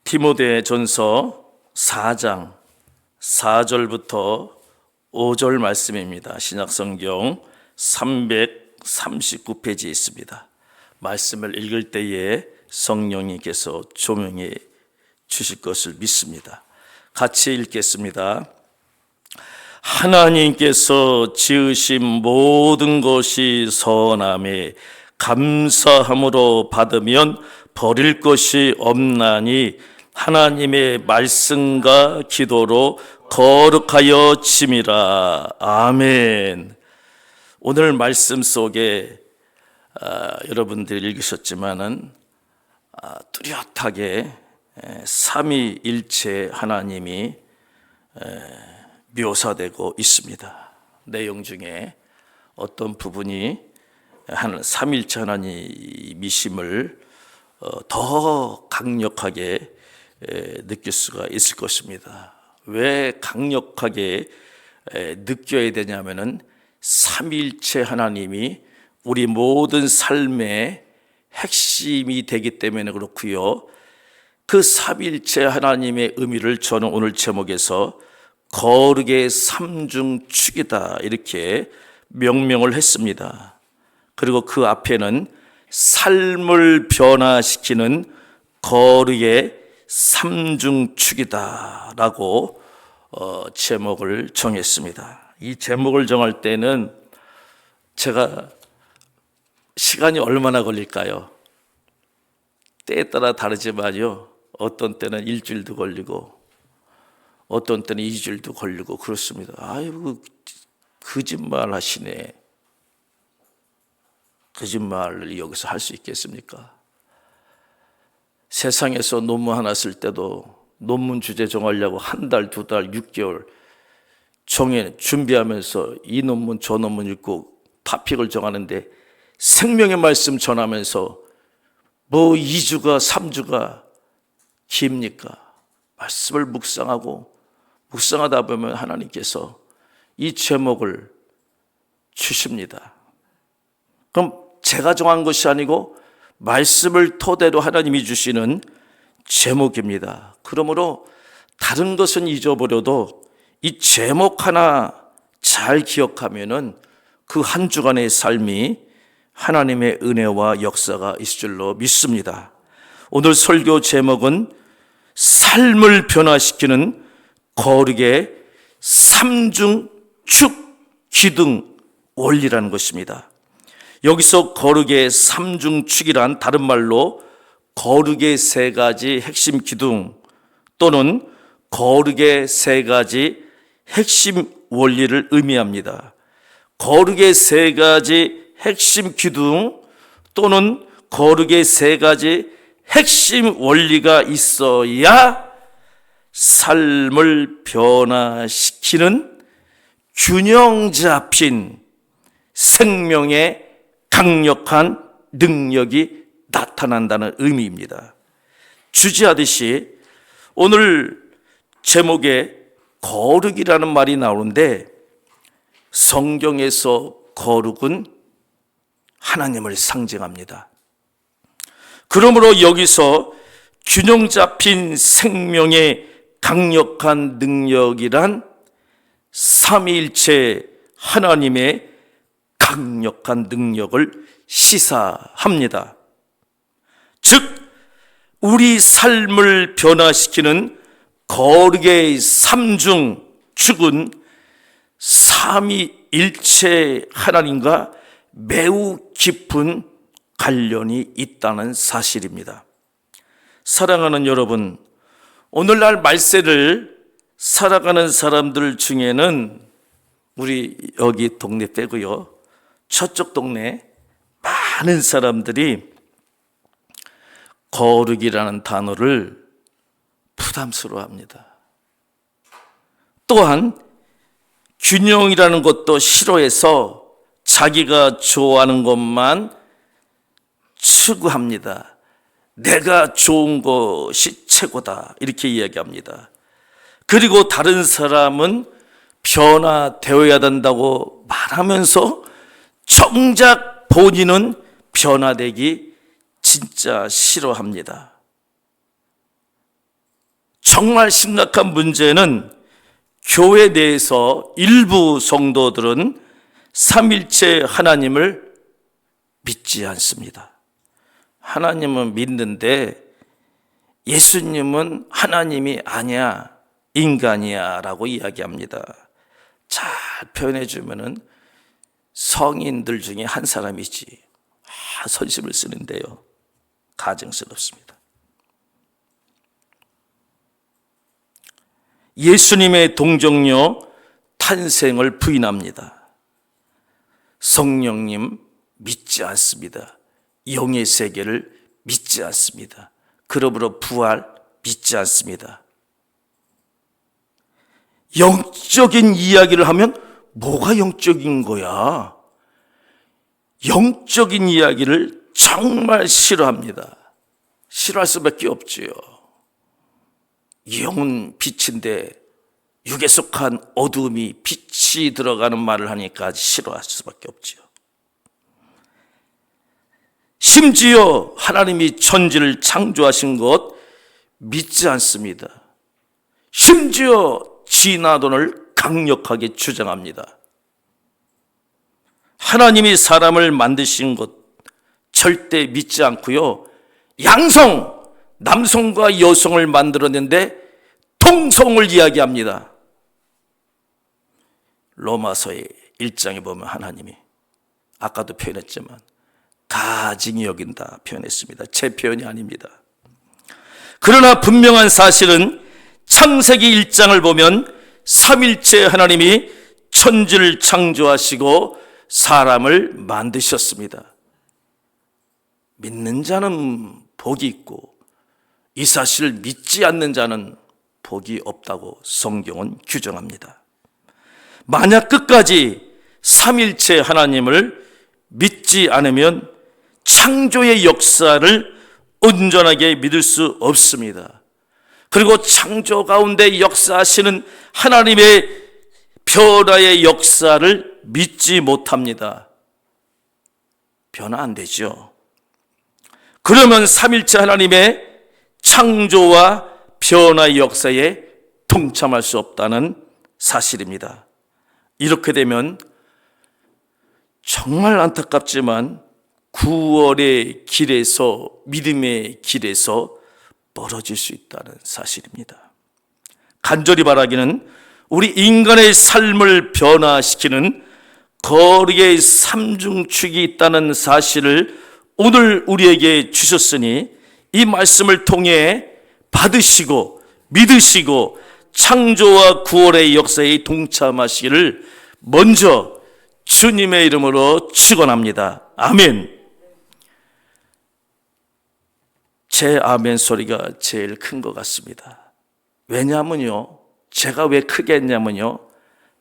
디모데전서 4장 4절부터 5절 말씀입니다. 신약성경 339페이지에 있습니다. 말씀을 읽을 때에 성령님께서 조명해 주실 것을 믿습니다. 같이 읽겠습니다. 하나님께서 지으신 모든 것이 선함에 감사함으로 받으면 버릴 것이 없나니 하나님의 말씀과 기도로 거룩하여 짐이라. 아멘. 오늘 말씀 속에 여러분들이 읽으셨지만은 뚜렷하게 삼위일체 하나님이 묘사되고 있습니다. 내용 중에 어떤 부분이 삼위일체 하나님이심을 더 강력하게 느낄 수가 있을 것입니다. 왜 강력하게 느껴야 되냐면은 삼위일체 하나님이 우리 모든 삶의 핵심이 되기 때문에 그렇고요. 그 삼위일체 하나님의 의미를 저는 오늘 제목에서 거룩의 삼중축이다 이렇게 명명을 했습니다. 그리고 그 앞에는 삶을 변화시키는 거룩의 삼중축이다 라고 제목을 정했습니다. 이 제목을 정할 때는 제가 시간이 얼마나 걸릴까요? 때에 따라 다르지만요, 어떤 때는 일주일도 걸리고 어떤 때는 2주일도 걸리고 그렇습니다. 아이고, 거짓말 하시네. 거짓말을 여기서 할 수 있겠습니까? 세상에서 논문 하나 쓸 때도 논문 주제 정하려고 한 달, 두 달, 6개월 준비하면서 이 논문 저 논문 읽고 타픽을 정하는데 생명의 말씀 전하면서 뭐 2주가 3주가 깁니까? 말씀을 묵상하다 보면 하나님께서 이 제목을 주십니다. 그럼 제가 정한 것이 아니고 말씀을 토대로 하나님이 주시는 제목입니다. 그러므로 다른 것은 잊어버려도 이 제목 하나 잘 기억하면은 그 한 주간의 삶이 하나님의 은혜와 역사가 있을 줄로 믿습니다. 오늘 설교 제목은 삶을 변화시키는 거룩의 삼중축 기둥 원리라는 것입니다. 여기서 거룩의 삼중축이란 다른 말로 거룩의 세 가지 핵심 기둥 또는 거룩의 세 가지 핵심 원리를 의미합니다. 거룩의 세 가지 핵심 기둥 또는 거룩의 세 가지 핵심 원리가 있어야 삶을 변화시키는 균형 잡힌 생명의 강력한 능력이 나타난다는 의미입니다. 주지하듯이 오늘 제목에 거룩이라는 말이 나오는데 성경에서 거룩은 하나님을 상징합니다. 그러므로 여기서 균형 잡힌 생명의 강력한 능력이란 삼위일체 하나님의 강력한 능력을 시사합니다. 즉 우리 삶을 변화시키는 거룩의 삼중축은 삼위일체 하나님과 매우 깊은 관련이 있다는 사실입니다. 사랑하는 여러분, 오늘날 말세를 살아가는 사람들 중에는 우리 여기 동네 빼고요, 저쪽 동네 많은 사람들이 거룩이라는 단어를 부담스러워합니다. 또한 균형이라는 것도 싫어해서 자기가 좋아하는 것만 추구합니다. 내가 좋은 것이 최고다 이렇게 이야기합니다. 그리고 다른 사람은 변화되어야 된다고 말하면서 정작 본인은 변화되기 진짜 싫어합니다. 정말 심각한 문제는 교회 내에서 일부 성도들은 삼일체 하나님을 믿지 않습니다. 하나님은 믿는데 예수님은 하나님이 아니야, 인간이야 라고 이야기합니다. 잘 표현해 주면은 성인들 중에 한 사람이지. 선심을 쓰는데요, 가증스럽습니다. 예수님의 동정녀 탄생을 부인합니다. 성령님 믿지 않습니다. 영의 세계를 믿지 않습니다. 그러므로 부활 믿지 않습니다. 영적인 이야기를 하면 뭐가 영적인 거야? 영적인 이야기를 정말 싫어합니다. 싫어할 수밖에 없지요. 영은 빛인데 육에 속한 어둠이 빛이 들어가는 말을 하니까 싫어할 수밖에 없지요. 심지어 하나님이 천지를 창조하신 것 믿지 않습니다. 심지어 진화론을 강력하게 주장합니다. 하나님이 사람을 만드신 것 절대 믿지 않고요, 양성, 남성과 여성을 만들었는데 동성을 이야기합니다. 로마서의 1장에 보면 하나님이 아까도 표현했지만 가증히 여긴다 표현했습니다. 제 표현이 아닙니다. 그러나 분명한 사실은 창세기 1장을 보면 삼일체 하나님이 천지를 창조하시고 사람을 만드셨습니다. 믿는 자는 복이 있고 이 사실을 믿지 않는 자는 복이 없다고 성경은 규정합니다. 만약 끝까지 삼일체 하나님을 믿지 않으면 창조의 역사를 온전하게 믿을 수 없습니다. 그리고 창조 가운데 역사하시는 하나님의 변화의 역사를 믿지 못합니다. 변화 안 되죠. 그러면 삼일체 하나님의 창조와 변화의 역사에 동참할 수 없다는 사실입니다. 이렇게 되면 정말 안타깝지만 구원의 길에서, 믿음의 길에서 멀어질 수 있다는 사실입니다. 간절히 바라기는 우리 인간의 삶을 변화시키는 거룩의 삼중축이 있다는 사실을 오늘 우리에게 주셨으니 이 말씀을 통해 받으시고 믿으시고 창조와 구원의 역사에 동참하시기를 먼저 주님의 이름으로 축원합니다. 아멘. 제 아멘 소리가 제일 큰 것 같습니다. 왜냐하면요, 제가 왜 크게 했냐면요,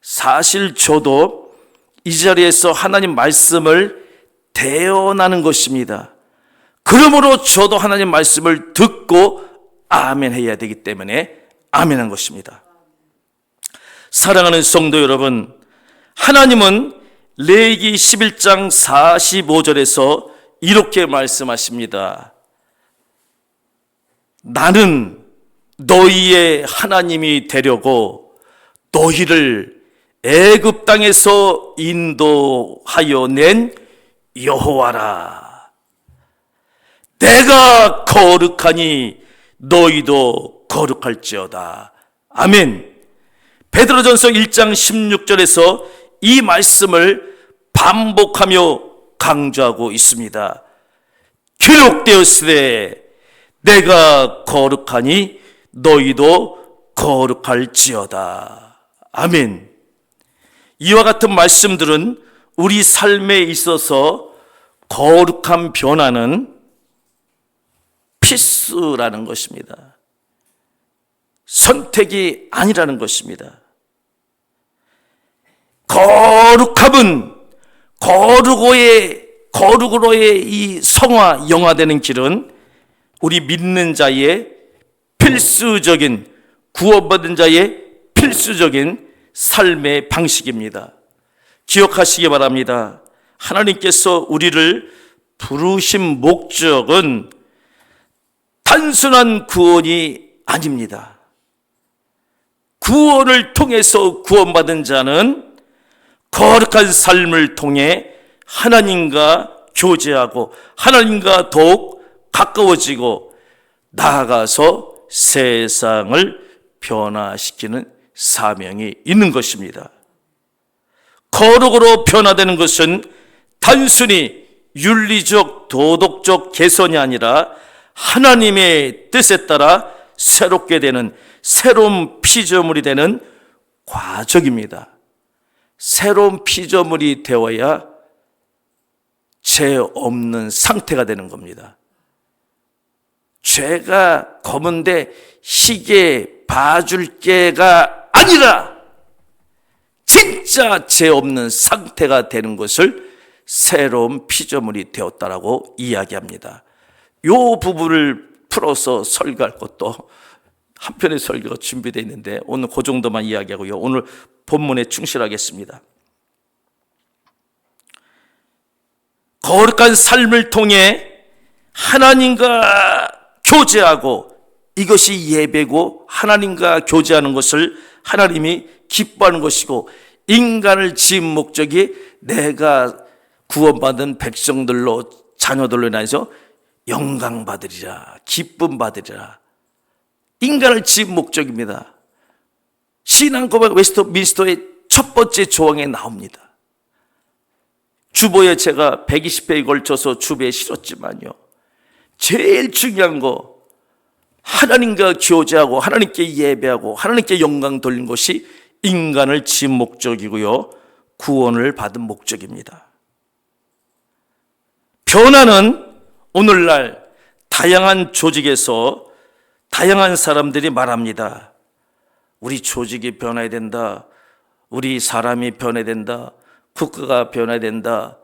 사실 저도 이 자리에서 하나님 말씀을 대언하는 것입니다. 그러므로 저도 하나님 말씀을 듣고 아멘 해야 되기 때문에 아멘한 것입니다. 사랑하는 성도 여러분, 하나님은 레위기 11장 45절에서 이렇게 말씀하십니다. 나는 너희의 하나님이 되려고 너희를 애굽 땅에서 인도하여 낸 여호와라. 내가 거룩하니 너희도 거룩할지어다. 아멘. 베드로전서 1장 16절에서 이 말씀을 반복하며 강조하고 있습니다. 기록되었으되 내가 거룩하니 너희도 거룩할지어다. 아멘. 이와 같은 말씀들은 우리 삶에 있어서 거룩한 변화는 필수라는 것입니다. 선택이 아니라는 것입니다. 거룩함은 거룩으로의 이 성화, 영화되는 길은 우리 믿는 자의 필수적인, 구원받은 자의 필수적인 삶의 방식입니다. 기억하시기 바랍니다. 하나님께서 우리를 부르신 목적은 단순한 구원이 아닙니다. 구원을 통해서 구원받은 자는 거룩한 삶을 통해 하나님과 교제하고 하나님과 더욱 가까워지고 나아가서 세상을 변화시키는 사명이 있는 것입니다. 거룩으로 변화되는 것은 단순히 윤리적 도덕적 개선이 아니라 하나님의 뜻에 따라 새롭게 되는 새로운 피조물이 되는 과정입니다. 새로운 피조물이 되어야 죄 없는 상태가 되는 겁니다. 죄가 검은데 희게 봐줄 게가 아니라 진짜 죄 없는 상태가 되는 것을 새로운 피조물이 되었다라고 이야기합니다. 이 부분을 풀어서 설교할 것도 한편의 설교가 준비되어 있는데 오늘 그 정도만 이야기하고요. 오늘 본문에 충실하겠습니다. 거룩한 삶을 통해 하나님과 교제하고 이것이 예배고 하나님과 교제하는 것을 하나님이 기뻐하는 것이고 인간을 지은 목적이 내가 구원받은 백성들로 자녀들로 인해서 영광 받으리라 기쁨 받으리라 인간을 지은 목적입니다. 신앙 고백 웨스트민스터의 첫 번째 조항에 나옵니다. 주보에 제가 120회에 걸쳐서 주보에 실었지만요, 제일 중요한 거 하나님과 교제하고 하나님께 예배하고 하나님께 영광 돌린 것이 인간을 지은 목적이고요, 구원을 받은 목적입니다. 변화는 오늘날 다양한 조직에서 다양한 사람들이 말합니다. 우리 조직이 변해야 된다, 우리 사람이 변해야 된다, 국가가 변해야 된다,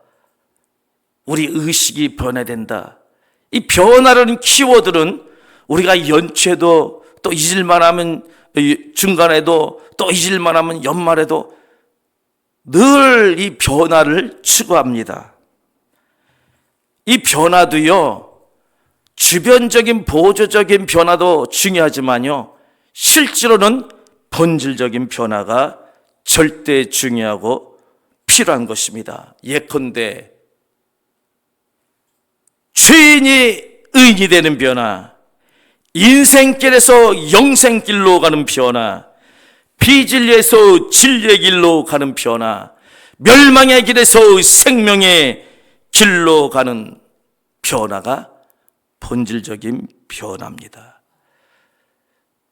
우리 의식이 변해야 된다. 이 변화라는 키워드는 우리가 연초에도 또 잊을만 하면 중간에도 또 잊을만 하면 연말에도 늘 이 변화를 추구합니다. 이 변화도요, 주변적인 보조적인 변화도 중요하지만요, 실제로는 본질적인 변화가 절대 중요하고 필요한 것입니다. 예컨대 죄인이 의인이 되는 변화, 인생길에서 영생길로 가는 변화, 비진리에서 진리의 길로 가는 변화, 멸망의 길에서 생명의 길로 가는 변화가 본질적인 변화입니다.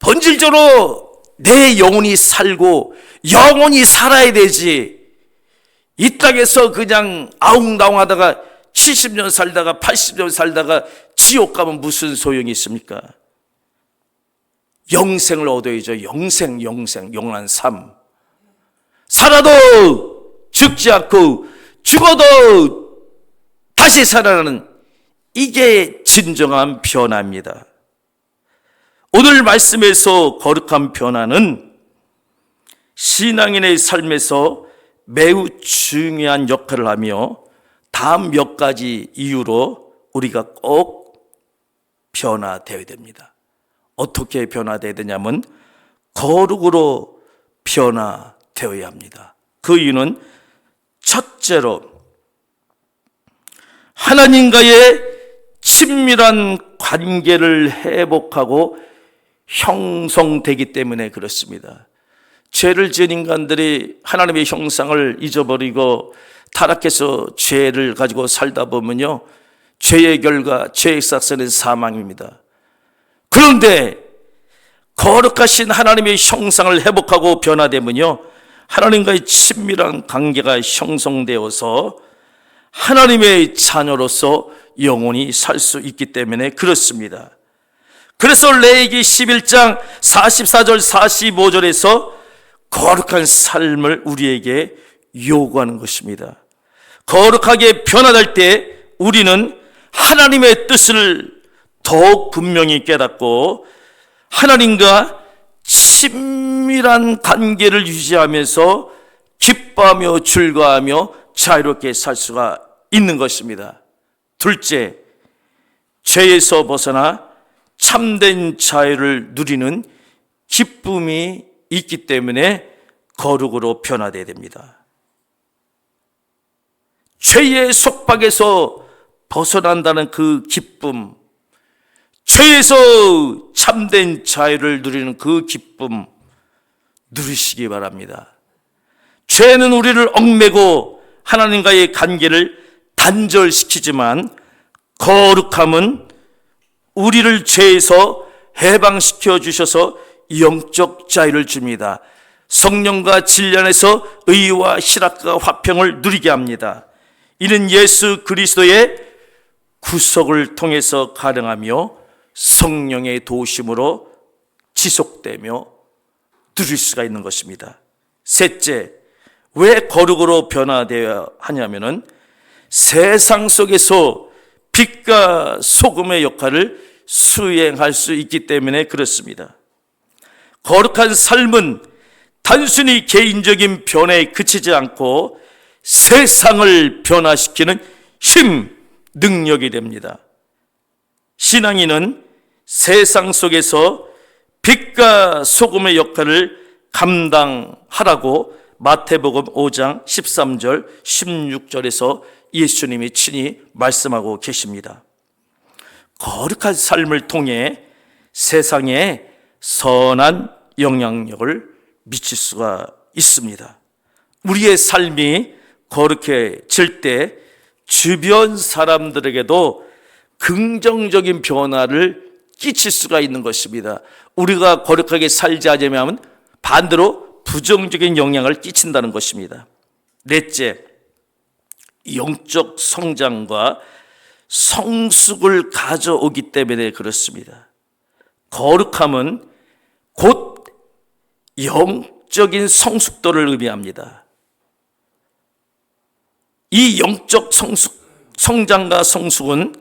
본질적으로 내 영혼이 살고 영혼이 살아야 되지, 이 땅에서 그냥 아웅다웅하다가 70년 살다가 80년 살다가 지옥 가면 무슨 소용이 있습니까? 영생을 얻어야죠. 영생, 영원한 삶. 살아도 죽지 않고 죽어도 다시 살아나는, 이게 진정한 변화입니다. 오늘 말씀에서 거룩한 변화는 신앙인의 삶에서 매우 중요한 역할을 하며 다음 몇 가지 이유로 우리가 꼭 변화되어야 됩니다. 어떻게 변화되어야 되냐면 거룩으로 변화되어야 합니다. 그 이유는 첫째로 하나님과의 친밀한 관계를 회복하고 형성되기 때문에 그렇습니다. 죄를 지은 인간들이 하나님의 형상을 잊어버리고 타락해서 죄를 가지고 살다 보면요, 죄의 결과, 죄의 삭스는 사망입니다. 그런데 거룩하신 하나님의 형상을 회복하고 변화되면요, 하나님과의 친밀한 관계가 형성되어서 하나님의 자녀로서 영원히 살 수 있기 때문에 그렇습니다. 그래서 레위기 11장 44절 45절에서 거룩한 삶을 우리에게 요구하는 것입니다. 거룩하게 변화될 때 우리는 하나님의 뜻을 더욱 분명히 깨닫고 하나님과 친밀한 관계를 유지하면서 기뻐하며 즐거워하며 자유롭게 살 수가 있는 것입니다. 둘째, 죄에서 벗어나 참된 자유를 누리는 기쁨이 있기 때문에 거룩으로 변화되어야 됩니다. 죄의 속박에서 벗어난다는 그 기쁨, 죄에서 참된 자유를 누리는 그 기쁨 누리시기 바랍니다. 죄는 우리를 얽매고 하나님과의 관계를 단절시키지만 거룩함은 우리를 죄에서 해방시켜 주셔서 영적 자유를 줍니다. 성령과 진리 안에서 의와 희락과 화평을 누리게 합니다. 이는 예수 그리스도의 구속을 통해서 가능하며 성령의 도우심으로 지속되며 누릴 수가 있는 것입니다. 셋째, 왜 거룩으로 변화되어야 하냐면은 세상 속에서 빛과 소금의 역할을 수행할 수 있기 때문에 그렇습니다. 거룩한 삶은 단순히 개인적인 변화에 그치지 않고 세상을 변화시키는 힘, 능력이 됩니다. 신앙인은 세상 속에서 빛과 소금의 역할을 감당하라고 마태복음 5장 13절 16절에서 예수님이 친히 말씀하고 계십니다. 거룩한 삶을 통해 세상에 선한 영향력을 미칠 수가 있습니다. 우리의 삶이 거룩해질 때 주변 사람들에게도 긍정적인 변화를 끼칠 수가 있는 것입니다. 우리가 거룩하게 살지 않으면 반대로 부정적인 영향을 끼친다는 것입니다. 넷째, 영적 성장과 성숙을 가져오기 때문에 그렇습니다. 거룩함은 곧 영적인 성숙도를 의미합니다. 이 영적 성장과 성숙은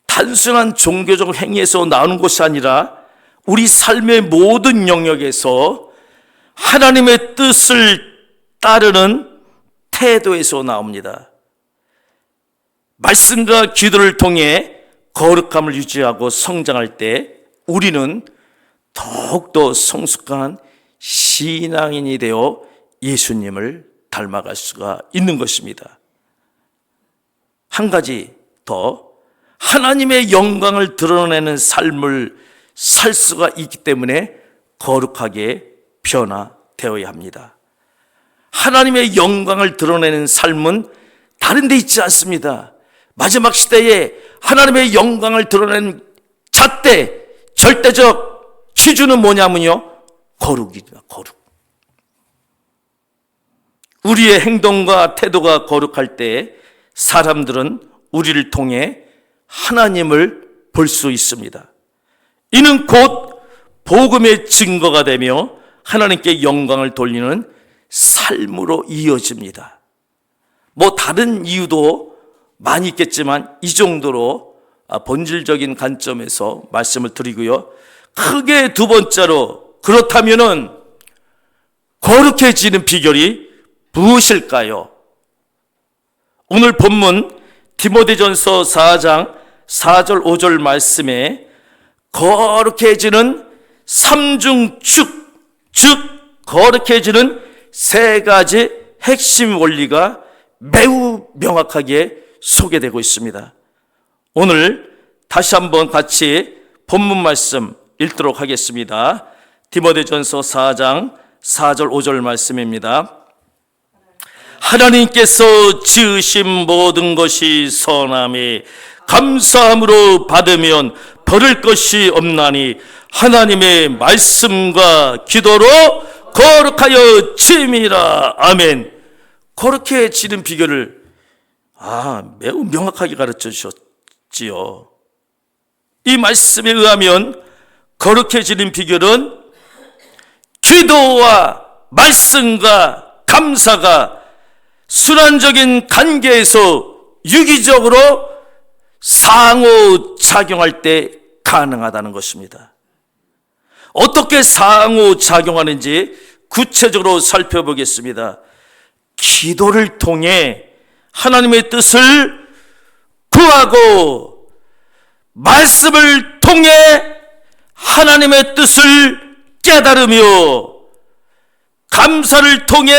단순한 종교적 행위에서 나오는 것이 아니라 우리 삶의 모든 영역에서 하나님의 뜻을 따르는 태도에서 나옵니다. 말씀과 기도를 통해 거룩함을 유지하고 성장할 때 우리는 더욱더 성숙한 신앙인이 되어 예수님을 닮아갈 수가 있는 것입니다. 한 가지 더, 하나님의 영광을 드러내는 삶을 살 수가 있기 때문에 거룩하게 변화되어야 합니다. 하나님의 영광을 드러내는 삶은 다른 데 있지 않습니다. 마지막 시대에 하나님의 영광을 드러내는 잣대, 절대적 기준은 뭐냐면요, 거룩입니다. 거룩. 우리의 행동과 태도가 거룩할 때 사람들은 우리를 통해 하나님을 볼 수 있습니다. 이는 곧 복음의 증거가 되며 하나님께 영광을 돌리는 삶으로 이어집니다. 뭐 다른 이유도 많이 있겠지만 이 정도로 본질적인 관점에서 말씀을 드리고요. 크게 두 번째로, 그렇다면은 거룩해지는 비결이 무엇일까요? 오늘 본문 디모데전서 4장 4절 5절 말씀에 거룩해지는 삼중축, 즉 거룩해지는 세 가지 핵심 원리가 매우 명확하게 소개되고 있습니다. 오늘 다시 한번 같이 본문 말씀 읽도록 하겠습니다. 디모데전서 4장 4절 5절 말씀입니다. 하나님께서 지으신 모든 것이 선함이 감사함으로 받으면 버릴 것이 없나니 하나님의 말씀과 기도로 거룩하여 짐이라. 아멘. 거룩해지는 비결을 매우 명확하게 가르쳐 주셨지요. 이 말씀에 의하면 거룩해지는 비결은 기도와 말씀과 감사가 순환적인 관계에서 유기적으로 상호작용할 때 가능하다는 것입니다. 어떻게 상호작용하는지 구체적으로 살펴보겠습니다. 기도를 통해 하나님의 뜻을 구하고 말씀을 통해 하나님의 뜻을 깨달으며 감사를 통해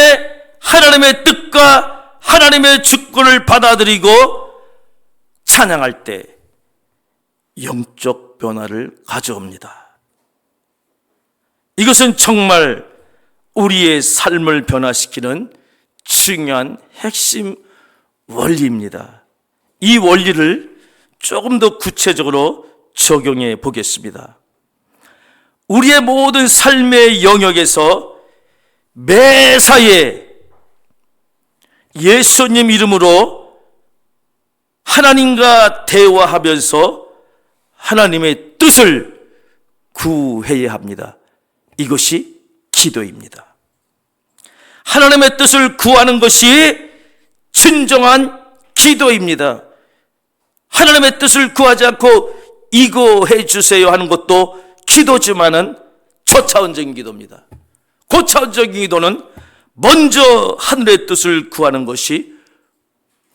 하나님의 뜻과 하나님의 주권을 받아들이고 찬양할 때 영적 변화를 가져옵니다. 이것은 정말 우리의 삶을 변화시키는 중요한 핵심 원리입니다. 이 원리를 조금 더 구체적으로 적용해 보겠습니다. 우리의 모든 삶의 영역에서 매사에 예수님 이름으로 하나님과 대화하면서 하나님의 뜻을 구해야 합니다. 이것이 기도입니다. 하나님의 뜻을 구하는 것이 진정한 기도입니다. 하나님의 뜻을 구하지 않고 이거 해주세요 하는 것도 기도지만은 초차원적인 기도입니다. 고차원적인 기도는 먼저 하늘의 뜻을 구하는 것이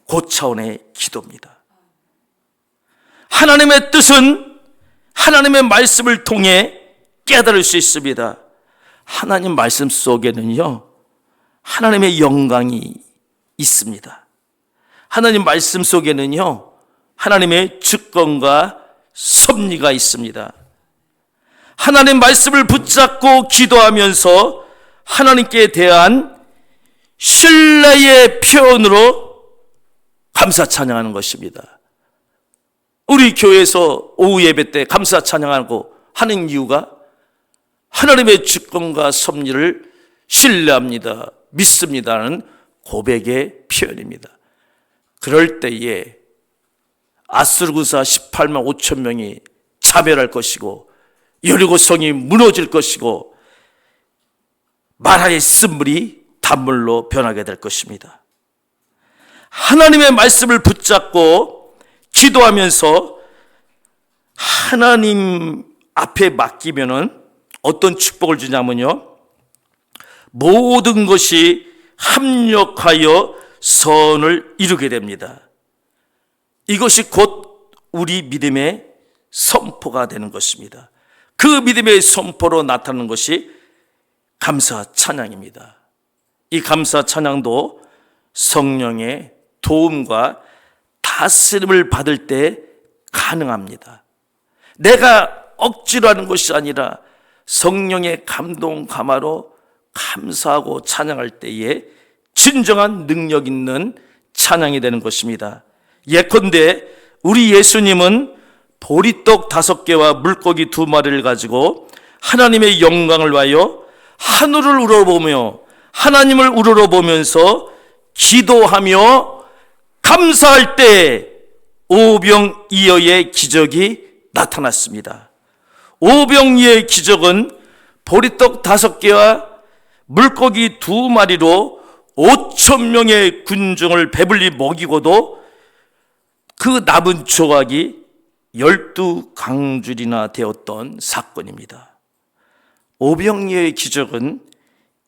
고차원의 기도입니다. 하나님의 뜻은 하나님의 말씀을 통해 깨달을 수 있습니다. 하나님 말씀 속에는요, 하나님의 영광이 있습니다. 하나님 말씀 속에는요, 하나님의 주권과 섭리가 있습니다. 하나님 말씀을 붙잡고 기도하면서 하나님께 대한 신뢰의 표현으로 감사 찬양하는 것입니다. 우리 교회에서 오후 예배 때 감사 찬양하고 하는 이유가 하나님의 주권과 섭리를 신뢰합니다, 믿습니다는 고백의 표현입니다. 그럴 때에 아수르군사 18만 5천 명이 자멸할 것이고 여리고성이 무너질 것이고 마라의 쓴물이 단물로 변하게 될 것입니다. 하나님의 말씀을 붙잡고 기도하면서 하나님 앞에 맡기면은 어떤 축복을 주냐면요, 모든 것이 합력하여 선을 이루게 됩니다. 이것이 곧 우리 믿음의 선포가 되는 것입니다. 그 믿음의 선포로 나타나는 것이 감사 찬양입니다. 이 감사 찬양도 성령의 도움과 다스림을 받을 때 가능합니다. 내가 억지로 하는 것이 아니라 성령의 감동 감화로 감사하고 찬양할 때에 진정한 능력 있는 찬양이 되는 것입니다. 예컨대 우리 예수님은 보리떡 5개와 물고기 2마리를 가지고 하나님의 영광을 위하여 하늘을 우러보며 하나님을 우러러보면서 기도하며 감사할 때 오병이어의 기적이 나타났습니다. 오병이어의 기적은 보리떡 5개와 물고기 2마리로 5천 명의 군중을 배불리 먹이고도 그 남은 조각이 12강줄이나 되었던 사건입니다. 오병이어의 기적은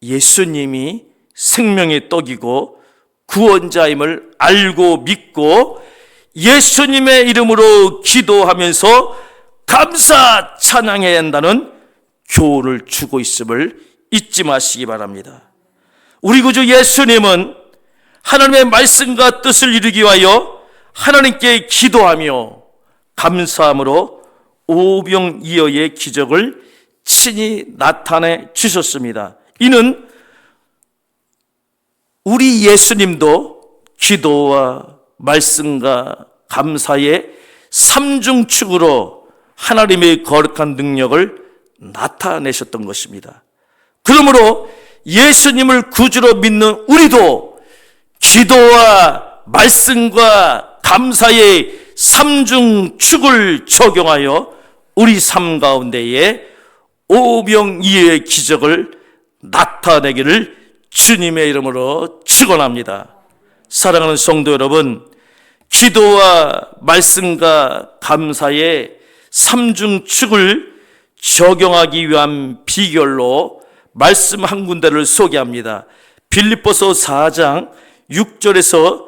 예수님이 생명의 떡이고 구원자임을 알고 믿고 예수님의 이름으로 기도하면서 감사 찬양해야 한다는 교훈을 주고 있음을 잊지 마시기 바랍니다. 우리 구주 예수님은 하나님의 말씀과 뜻을 이루기 위하여 하나님께 기도하며 감사함으로 오병이어의 기적을 친히 나타내 주셨습니다. 이는 우리 예수님도 기도와 말씀과 감사의 삼중축으로 하나님의 거룩한 능력을 나타내셨던 것입니다. 그러므로 예수님을 구주로 믿는 우리도 기도와 말씀과 감사의 삼중축을 적용하여 우리 삶 가운데에 오병이어의 기적을 나타내기를 주님의 이름으로 축원합니다. 사랑하는 성도 여러분, 기도와 말씀과 감사의 삼중축을 적용하기 위한 비결로 말씀 한 군데를 소개합니다. 빌립보서 4장 6절에서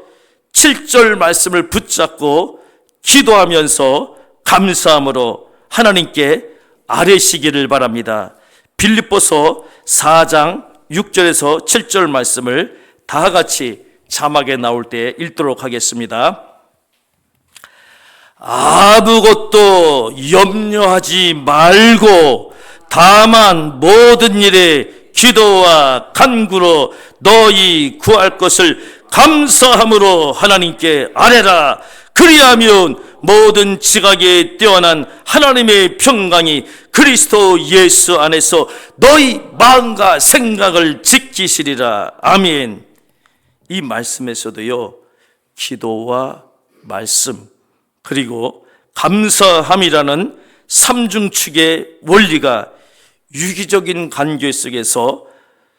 7절 말씀을 붙잡고 기도하면서 감사함으로 하나님께 아뢰시기를 바랍니다. 빌립보서 4장 6절에서 7절 말씀을 다 같이 자막에 나올 때 읽도록 하겠습니다. 아무것도 염려하지 말고 다만 모든 일에 기도와 간구로 너희 구할 것을 감사함으로 하나님께 아뢰라. 그리하면 모든 지각에 뛰어난 하나님의 평강이 그리스도 예수 안에서 너희 마음과 생각을 지키시리라. 아멘. 이 말씀에서도요, 기도와 말씀 그리고 감사함이라는 삼중축의 원리가 유기적인 관계 속에서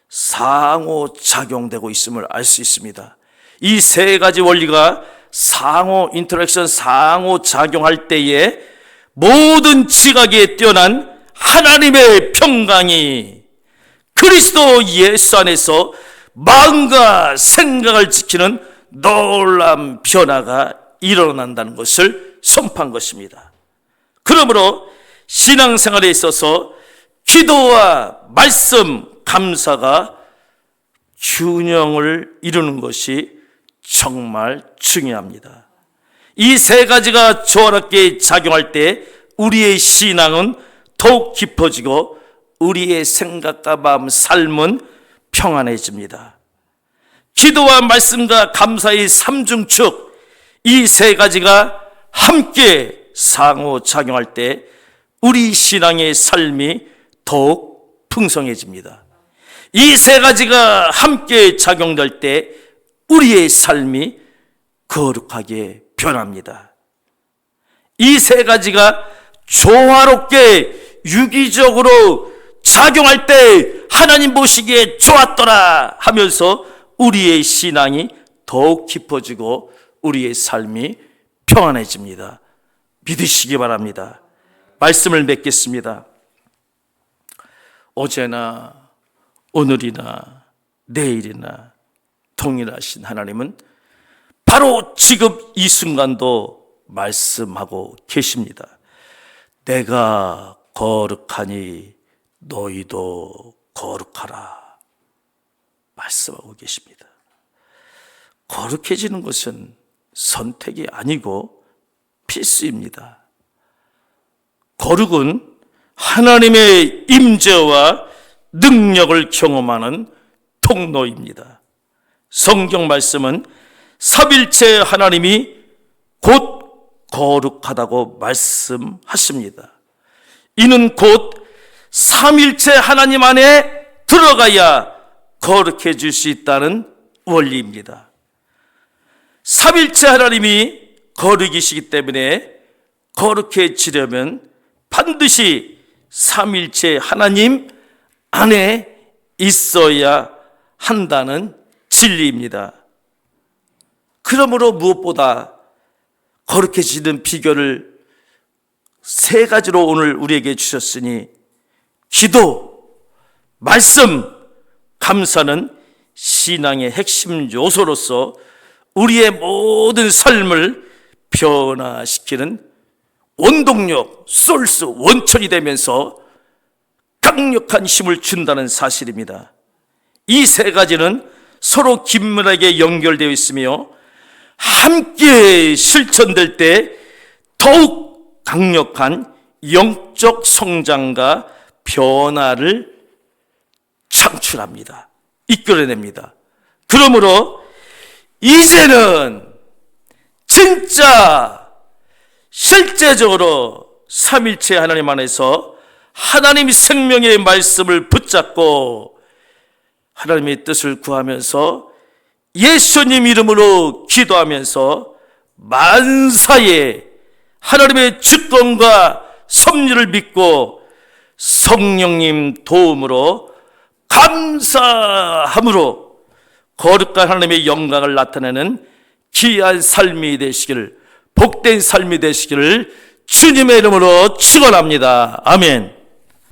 상호작용되고 있음을 알 수 있습니다. 이 세 가지 원리가 상호 인터랙션, 상호작용할 때에 모든 지각에 뛰어난 하나님의 평강이 그리스도 예수 안에서 마음과 생각을 지키는 놀라운 변화가 일어난다는 것을 선포한 것입니다. 그러므로 신앙생활에 있어서 기도와 말씀, 감사가 균형을 이루는 것이 정말 중요합니다. 이 세 가지가 조화롭게 작용할 때 우리의 신앙은 더욱 깊어지고 우리의 생각과 마음, 삶은 평안해집니다. 기도와 말씀과 감사의 삼중축, 이 세 가지가 함께 상호작용할 때 우리 신앙의 삶이 더욱 풍성해집니다. 이 세 가지가 함께 작용될 때 우리의 삶이 거룩하게 변합니다. 이 세 가지가 조화롭게 유기적으로 작용할 때 하나님 보시기에 좋았더라 하면서 우리의 신앙이 더욱 깊어지고 우리의 삶이 평안해집니다. 믿으시기 바랍니다. 말씀을 맺겠습니다. 어제나 오늘이나 내일이나 동일하신 하나님은 바로 지금 이 순간도 말씀하고 계십니다. 내가 거룩하니 너희도 거룩하라 말씀하고 계십니다. 거룩해지는 것은 선택이 아니고 필수입니다. 거룩은 하나님의 임재와 능력을 경험하는 통로입니다. 성경 말씀은 삼일체 하나님이 곧 거룩하다고 말씀하십니다. 이는 곧 삼일체 하나님 안에 들어가야 거룩해질 수 있다는 원리입니다. 삼일체 하나님이 거룩이시기 때문에 거룩해지려면 반드시 삼일체 하나님 안에 있어야 한다는 진리입니다. 그러므로 무엇보다 거룩해지는 비결을 세 가지로 오늘 우리에게 주셨으니 기도, 말씀, 감사는 신앙의 핵심 요소로서 우리의 모든 삶을 변화시키는 원동력, 소스, 원천이 되면서 강력한 힘을 준다는 사실입니다. 이 세 가지는 서로 긴밀하게 연결되어 있으며 함께 실천될 때 더욱 강력한 영적 성장과 변화를 창출합니다. 이끌어냅니다. 그러므로 이제는 진짜 실제적으로 삼일체 하나님 안에서 하나님 생명의 말씀을 붙잡고 하나님의 뜻을 구하면서 예수님 이름으로 기도하면서 만사에 하나님의 주권과 섭리를 믿고 성령님 도움으로 감사함으로 거룩한 하나님의 영광을 나타내는 귀한 삶이 되시기를, 복된 삶이 되시기를 주님의 이름으로 축원합니다. 아멘.